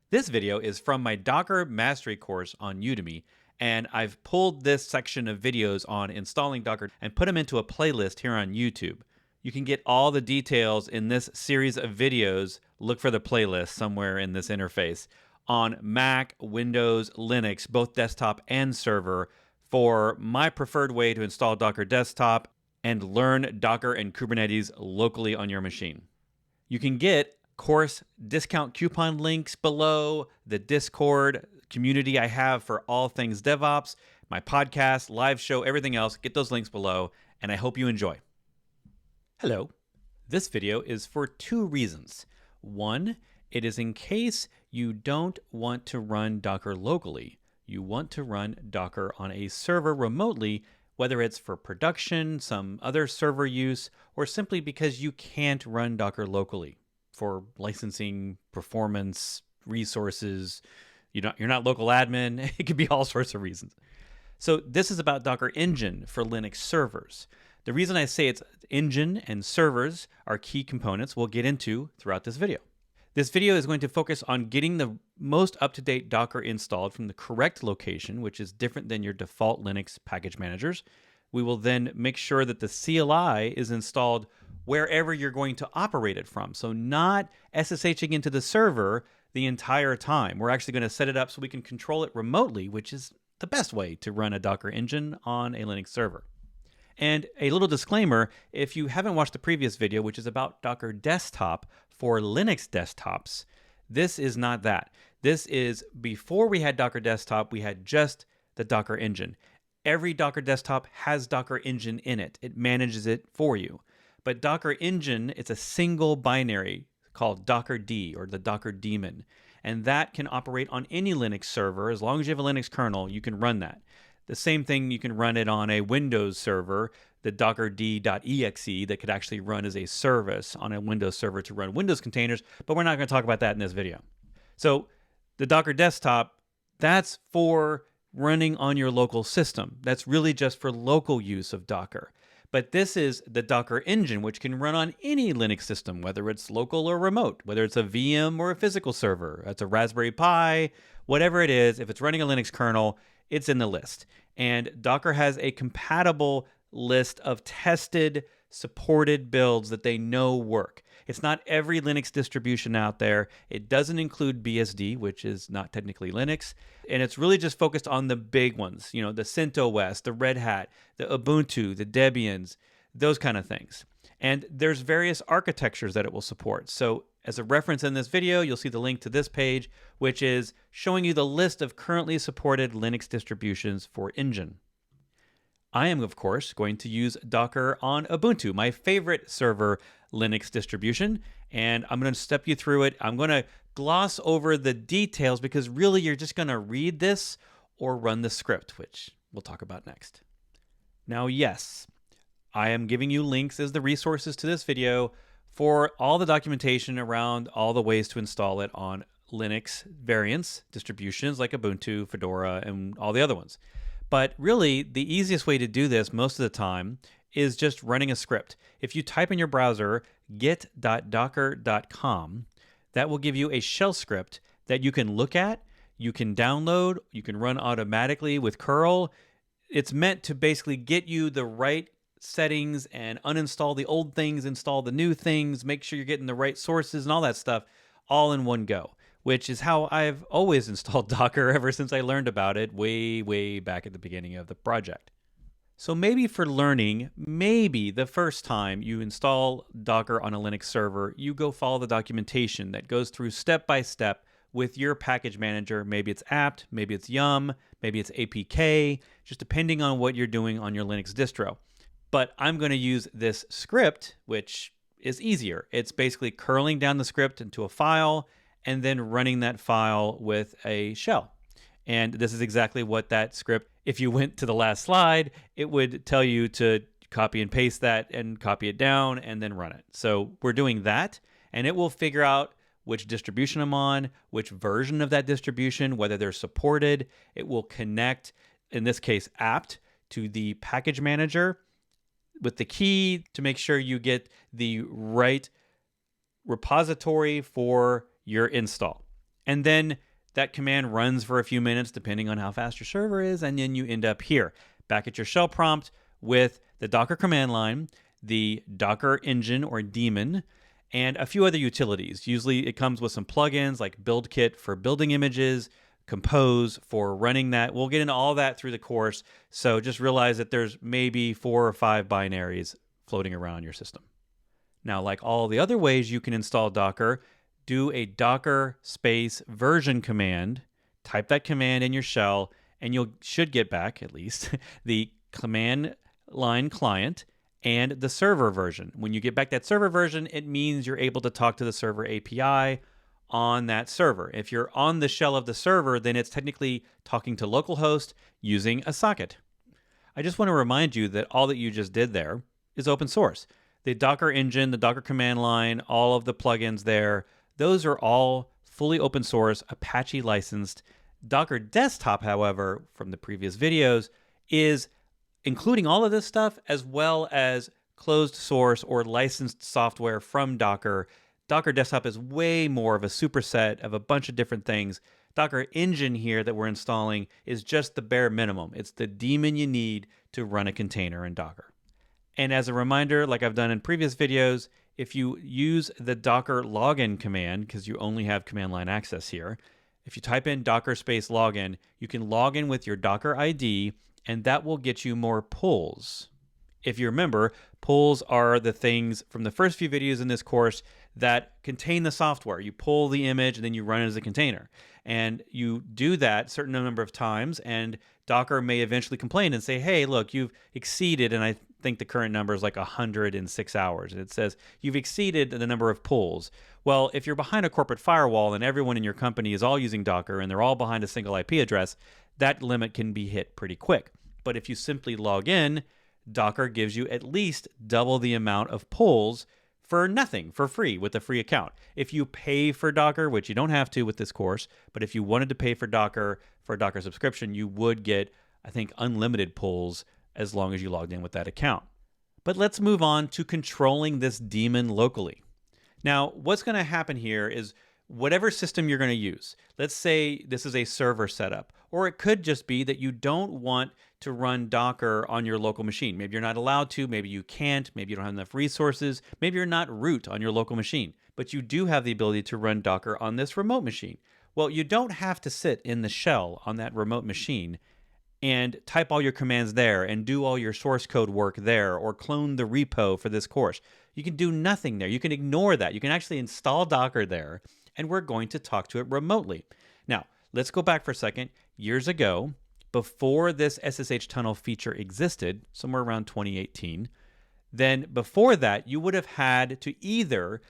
This video is from my Docker Mastery course on Udemy, and I've pulled this section of videos on installing Docker and put them into a playlist here on YouTube. You can get all the details in this series of videos. Look for the playlist somewhere in this interface on Mac, Windows, Linux, both desktop and server, for my preferred way to install Docker Desktop and learn Docker and Kubernetes locally on your machine. You can get course discount coupon links below, the Discord community I have for all things DevOps, my podcast, live show, everything else. Get those links below, and I hope you enjoy. Hello. This video is for two reasons. One, it is in case you don't want to run Docker locally. You want to run Docker on a server remotely, whether it's for production, some other server use, or simply because you can't run Docker locally for licensing, performance, resources. You're not local admin. It could be all sorts of reasons. So this is about Docker Engine for Linux servers. The reason I say it's engine and servers are key components we'll get into throughout this video. This video is going to focus on getting the most up-to-date Docker installed from the correct location, which is different than your default Linux package managers. We will then make sure that the CLI is installed wherever you're going to operate it from. So not SSHing into the server the entire time. We're actually going to set it up so we can control it remotely, which is the best way to run a Docker engine on a Linux server. And a little disclaimer, if you haven't watched the previous video, which is about Docker Desktop for Linux desktops, this is not that. This is before we had Docker Desktop, we had just the Docker engine. Every Docker Desktop has Docker engine in it. It manages it for you. But Docker engine, it's a single binary called docker-d or the Docker daemon. And that can operate on any Linux server. As long as you have a Linux kernel, you can run that. The same thing, you can run it on a Windows server, the docker-d.exe that could actually run as a service on a Windows server to run Windows containers, but we're not going to talk about that in this video. So the Docker Desktop, that's for running on your local system. That's really just for local use of Docker. But this is the Docker engine, which can run on any Linux system, whether it's local or remote, whether it's a VM or a physical server, it's a Raspberry Pi, whatever it is. If it's running a Linux kernel, it's in the list. And Docker has a compatible list of tested, supported builds that they know work. It's not every Linux distribution out there. It doesn't include BSD, which is not technically Linux. And it's really just focused on the big ones, the CentOS, the Red Hat, the Ubuntu, the Debians, those kind of things. And there's various architectures that it will support. So as a reference in this video, you'll see the link to this page, which is showing you the list of currently supported Linux distributions for Engine. I am, of course, going to use Docker on Ubuntu, my favorite server Linux distribution, and I'm going to step you through it. I'm going to gloss over the details because really you're just going to read this or run the script, which we'll talk about next. Now, yes, I am giving you links as the resources to this video for all the documentation around all the ways to install it on Linux variants, distributions like Ubuntu, Fedora, and all the other ones. But really, the easiest way to do this most of the time is just running a script. If you type in your browser git.docker.com, that will give you a shell script that you can look at, you can download, you can run automatically with curl. It's meant to basically get you the right settings and uninstall the old things, install the new things, make sure you're getting the right sources and all that stuff all in one go, which is how I've always installed Docker ever since I learned about it way back at the beginning of the project. So maybe for learning, maybe the first time you install Docker on a Linux server, you go follow the documentation that goes through step by step with your package manager. Maybe it's apt, maybe it's yum, maybe it's APK, just depending on what you're doing on your Linux distro. But I'm going to use this script, which is easier. It's basically curling down the script into a file and then running that file with a shell. And this is exactly what that script, if you went to the last slide, it would tell you to copy and paste that and copy it down and then run it. So we're doing that, and it will figure out which distribution I'm on, which version of that distribution, whether they're supported. It will connect, in this case, apt to the package manager with the key to make sure you get the right repository for your install. And then that command runs for a few minutes, depending on how fast your server is. And then you end up here, back at your shell prompt with the Docker command line, the Docker engine or daemon, and a few other utilities. Usually it comes with some plugins like BuildKit for building images, Compose for running that. We'll get into all that through the course. So just realize that there's maybe 4 or 5 binaries floating around your system. Now, like all the other ways you can install Docker, do a docker space version command, type that command in your shell, and you should get back, at least, the command line client and the server version. When you get back that server version, it means you're able to talk to the server API on that server. If you're on the shell of the server, then it's technically talking to localhost using a socket. I just want to remind you that all that you just did there is open source. The Docker engine, the Docker command line, all of the plugins there, those are all fully open source, Apache licensed. Docker Desktop, however, from the previous videos, is including all of this stuff as well as closed source or licensed software from Docker. Docker Desktop is way more of a superset of a bunch of different things. Docker Engine here that we're installing is just the bare minimum. It's the daemon you need to run a container in Docker. And as a reminder, like I've done in previous videos, if you use the docker login command, because you only have command line access here, if you type in docker space login, you can log in with your Docker ID, and that will get you more pulls. If you remember, pulls are the things from the first few videos in this course that contain the software. You pull the image and then you run it as a container. And you do that a certain number of times, and Docker may eventually complain and say, hey, look, you've exceeded, and I think the current number is like 106 hours. And it says you've exceeded the number of pulls. Well, if you're behind a corporate firewall and everyone in your company is all using Docker and they're all behind a single IP address, that limit can be hit pretty quick. But if you simply log in, Docker gives you at least double the amount of pulls for nothing, for free, with a free account. If you pay for Docker, which you don't have to with this course, but if you wanted to pay for Docker for a Docker subscription, you would get, I think, unlimited pulls as long as you logged in with that account. But let's move on to controlling this daemon locally. Now, what's going to happen here is whatever system you're going to use, let's say this is a server setup, or it could just be that you don't want to run Docker on your local machine. Maybe you're not allowed to, maybe you can't, maybe you don't have enough resources, maybe you're not root on your local machine, but you do have the ability to run Docker on this remote machine. Well, you don't have to sit in the shell on that remote machine and type all your commands there and do all your source code work there or clone the repo for this course. You can do nothing there. You can ignore that. You can actually install Docker there, and we're going to talk to it remotely. Now, let's go back for a second. Years ago, before this SSH tunnel feature existed, somewhere around 2018, then before that, you would have had to either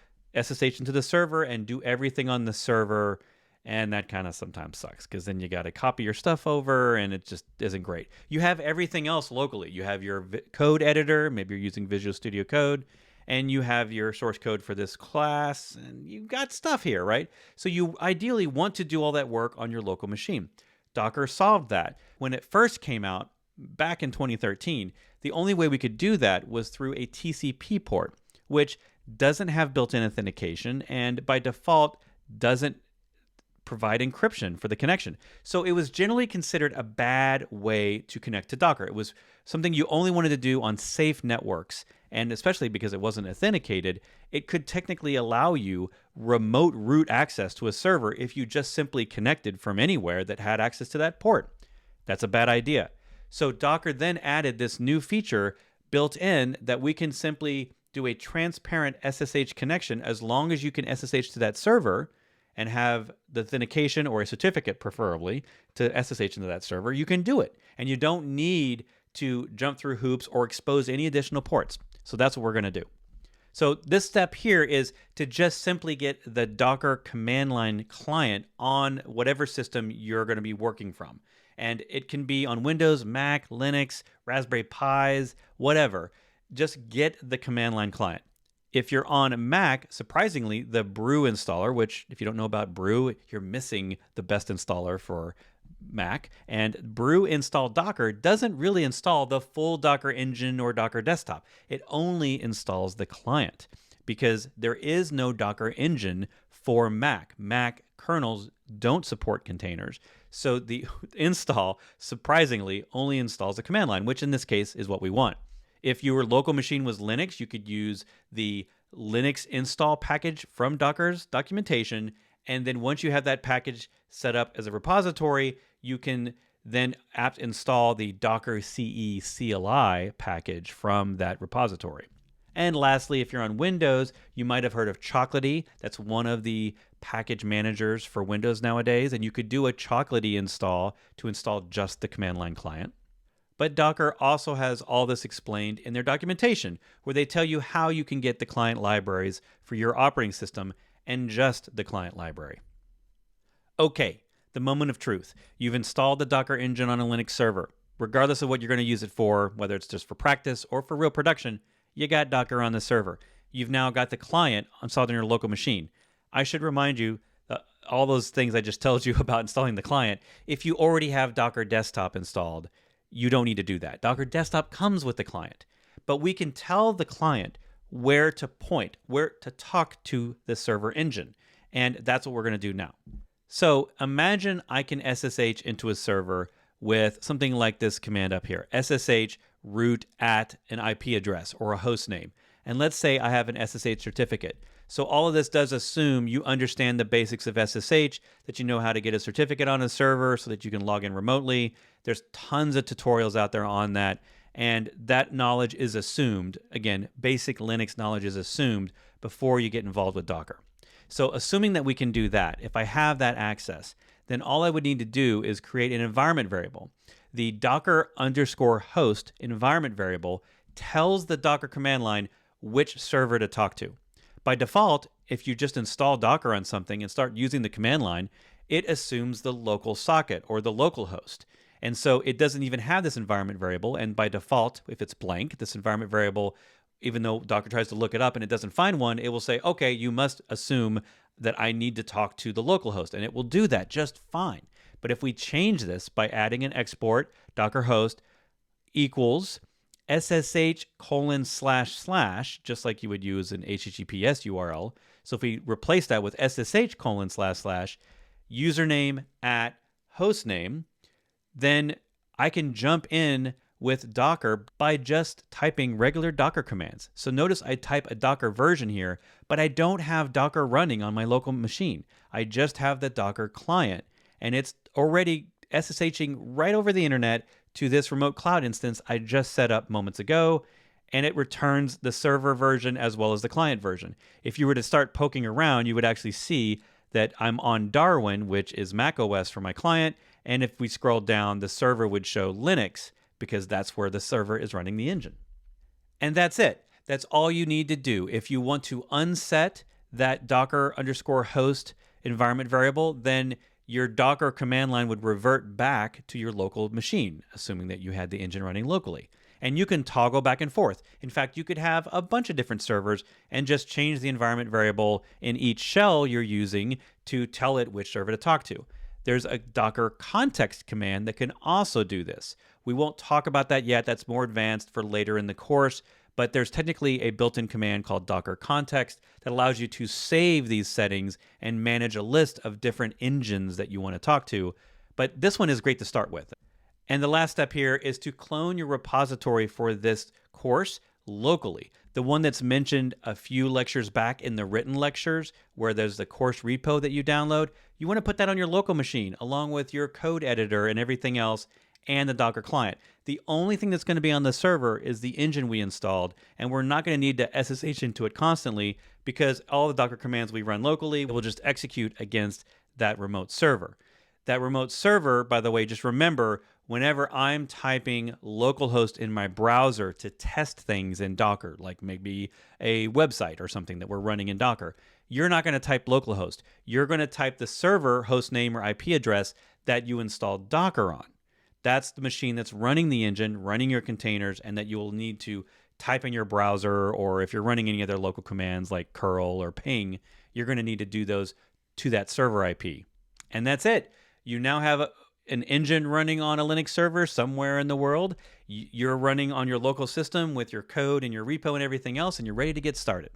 SSH into the server and do everything on the server, and that kind of sometimes sucks because then you got to copy your stuff over and it just isn't great. You have everything else locally. You have your code editor, maybe you're using Visual Studio Code, and you have your source code for this class, and you've got stuff here, right? So you ideally want to do all that work on your local machine. Docker solved that. When it first came out back in 2013, the only way we could do that was through a TCP port, which doesn't have built-in authentication and by default doesn't provide encryption for the connection. So it was generally considered a bad way to connect to Docker. It was something you only wanted to do on safe networks, and especially because it wasn't authenticated, it could technically allow you remote root access to a server if you just simply connected from anywhere that had access to that port. That's a bad idea. So Docker then added this new feature built in that we can simply do a transparent SSH connection as long as you can SSH to that server and have the authentication or a certificate preferably to SSH into that server, you can do it. And you don't need to jump through hoops or expose any additional ports. So that's what we're going to do. So this step here is to just simply get the Docker command line client on whatever system you're going to be working from. And it can be on Windows, Mac, Linux, Raspberry Pis, whatever. Just get the command line client. If you're on Mac, surprisingly, the Brew installer, which if you don't know about Brew, you're missing the best installer for Mac. And Brew install Docker doesn't really install the full Docker engine or Docker desktop. It only installs the client because there is no Docker engine for Mac. Mac kernels don't support containers. So the install, surprisingly, only installs a command line, which in this case is what we want. If your local machine was Linux, you could use the Linux install package from Docker's documentation. And then once you have that package set up as a repository, you can then apt install the docker-cli CLI package from that repository. And lastly, if you're on Windows, you might have heard of Chocolatey. That's one of the package managers for Windows nowadays. And you could do a Chocolatey install to install just the command line client. But Docker also has all this explained in their documentation, where they tell you how you can get the client libraries for your operating system and just the client library. Okay, the moment of truth. You've installed the Docker engine on a Linux server. Regardless of what you're going to use it for, whether it's just for practice or for real production, you got Docker on the server. You've now got the client installed on your local machine. I should remind you all those things I just told you about installing the client. If you already have Docker Desktop installed, you don't need to do that. Docker Desktop comes with the client, but we can tell the client where to point, where to talk to the server engine, and that's what we're going to do now. So imagine I can SSH into a server with something like this command up here, SSH root at an IP address or a host name. And let's say I have an SSH certificate. So all of this does assume you understand the basics of SSH, that you know how to get a certificate on a server so that you can log in remotely. There's tons of tutorials out there on that. And that knowledge is assumed. Again, basic Linux knowledge is assumed before you get involved with Docker. So assuming that we can do that, if I have that access, then all I would need to do is create an environment variable. The docker_host environment variable tells the Docker command line which server to talk to. By default, if you just install Docker on something and start using the command line, it assumes the local socket or the local host. And so it doesn't even have this environment variable. And by default, if it's blank, this environment variable, even though Docker tries to look it up and it doesn't find one, it will say, okay, you must assume that I need to talk to the local host. And it will do that just fine. But if we change this by adding an export, docker host equals SSH:// just like you would use an HTTPS URL. So if we replace that with SSH:// username at hostname, then I can jump in with Docker by just typing regular Docker commands. So notice I type a Docker version here, but I don't have Docker running on my local machine. I just have the Docker client, and it's already SSHing right over the internet to this remote cloud instance I just set up moments ago, and it returns the server version as well as the client version. If you were to start poking around, you would actually see that I'm on Darwin, which is macOS for my client, and if we scroll down, the server would show Linux because that's where the server is running the engine. And that's it. That's all you need to do. If you want to unset that docker_host environment variable, then your Docker command line would revert back to your local machine, assuming that you had the engine running locally. And you can toggle back and forth. In fact, you could have a bunch of different servers and just change the environment variable in each shell you're using to tell it which server to talk to. There's a Docker context command that can also do this. We won't talk about that yet. That's more advanced for later in the course. But there's technically a built-in command called Docker context that allows you to save these settings and manage a list of different engines that you want to talk to. But this one is great to start with. And the last step here is to clone your repository for this course locally. The one that's mentioned a few lectures back in the written lectures, where there's the course repo that you download, you want to put that on your local machine along with your code editor and everything else, and the Docker client. The only thing that's going to be on the server is the engine we installed, and we're not going to need to SSH into it constantly because all the Docker commands we run locally will just execute against that remote server. That remote server, by the way, just remember, whenever I'm typing localhost in my browser to test things in Docker, like maybe a website or something that we're running in Docker, you're not going to type localhost. You're going to type the server host name or IP address that you installed Docker on. That's the machine that's running the engine, running your containers, and that you will need to type in your browser, or if you're running any other local commands like curl or ping, you're going to need to do those to that server IP. And that's it. You now have an engine running on a Linux server somewhere in the world. You're running on your local system with your code and your repo and everything else, and you're ready to get started.